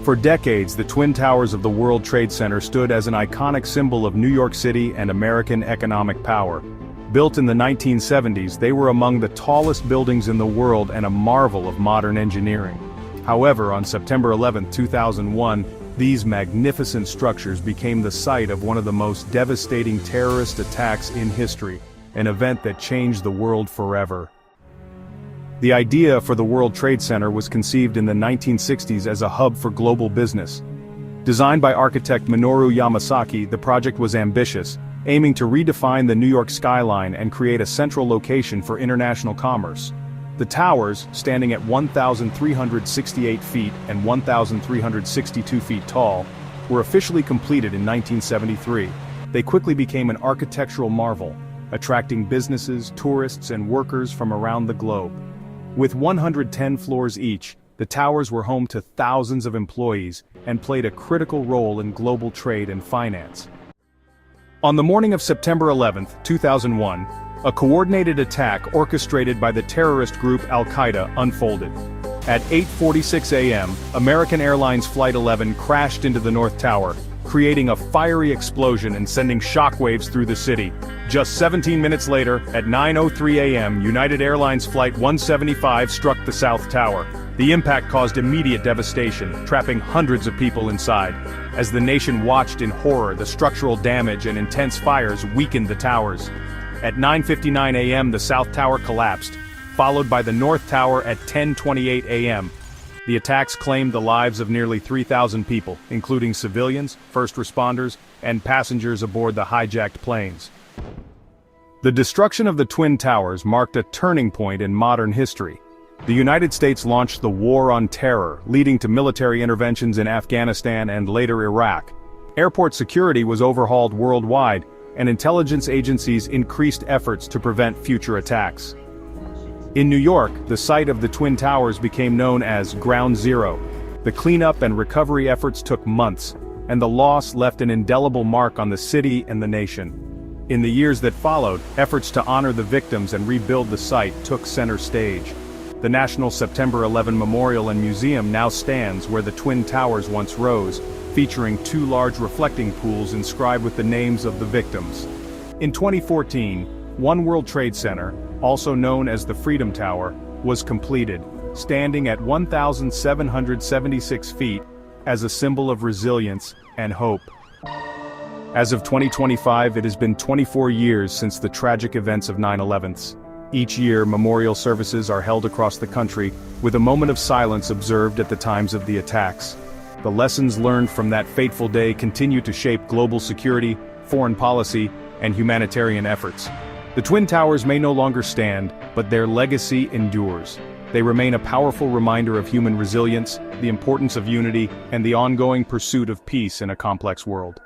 For decades, the Twin Towers of the World Trade Center stood as an iconic symbol of New York City and American economic power. Built in the 1970s, they were among the tallest buildings in the world and a marvel of modern engineering. However, on September 11, 2001, these magnificent structures became the site of one of the most devastating terrorist attacks in history, an event that changed the world forever. The idea for the World Trade Center was conceived in the 1960s as a hub for global business. Designed by architect Minoru Yamasaki, the project was ambitious, aiming to redefine the New York skyline and create a central location for international commerce. The towers, standing at 1,368 feet and 1,362 feet tall, were officially completed in 1973. They quickly became an architectural marvel, attracting businesses, tourists, and workers from around the globe. With 110 floors each, the towers were home to thousands of employees and played a critical role in global trade and finance. On the morning of September 11, 2001, a coordinated attack orchestrated by the terrorist group Al-Qaeda unfolded. At 8:46 a.m., American Airlines Flight 11 crashed into the North Tower, creating a fiery explosion and sending shockwaves through the city. Just 17 minutes later, at 9:03 a.m., United Airlines Flight 175 struck the South Tower. The impact caused immediate devastation, trapping hundreds of people inside. As the nation watched in horror, the structural damage and intense fires weakened the towers. At 9:59 a.m., the South Tower collapsed, followed by the North Tower at 10:28 a.m. The attacks claimed the lives of nearly 3,000 people, including civilians, first responders, and passengers aboard the hijacked planes. The destruction of the Twin Towers marked a turning point in modern history. The United States launched the War on Terror, leading to military interventions in Afghanistan and later Iraq. Airport security was overhauled worldwide, and intelligence agencies increased efforts to prevent future attacks. In New York, the site of the Twin Towers became known as Ground Zero. The cleanup and recovery efforts took months, and the loss left an indelible mark on the city and the nation. In the years that followed, efforts to honor the victims and rebuild the site took center stage. The National September 11 Memorial and Museum now stands where the Twin Towers once rose, featuring two large reflecting pools inscribed with the names of the victims. In 2014, One World Trade Center, also known as the Freedom Tower, was completed, standing at 1,776 feet, as a symbol of resilience and hope. As of 2025, it has been 24 years since the tragic events of 9/11. Each year, memorial services are held across the country, with a moment of silence observed at the times of the attacks. The lessons learned from that fateful day continue to shape global security, foreign policy, and humanitarian efforts. The Twin Towers may no longer stand, but their legacy endures. They remain a powerful reminder of human resilience, the importance of unity, and the ongoing pursuit of peace in a complex world.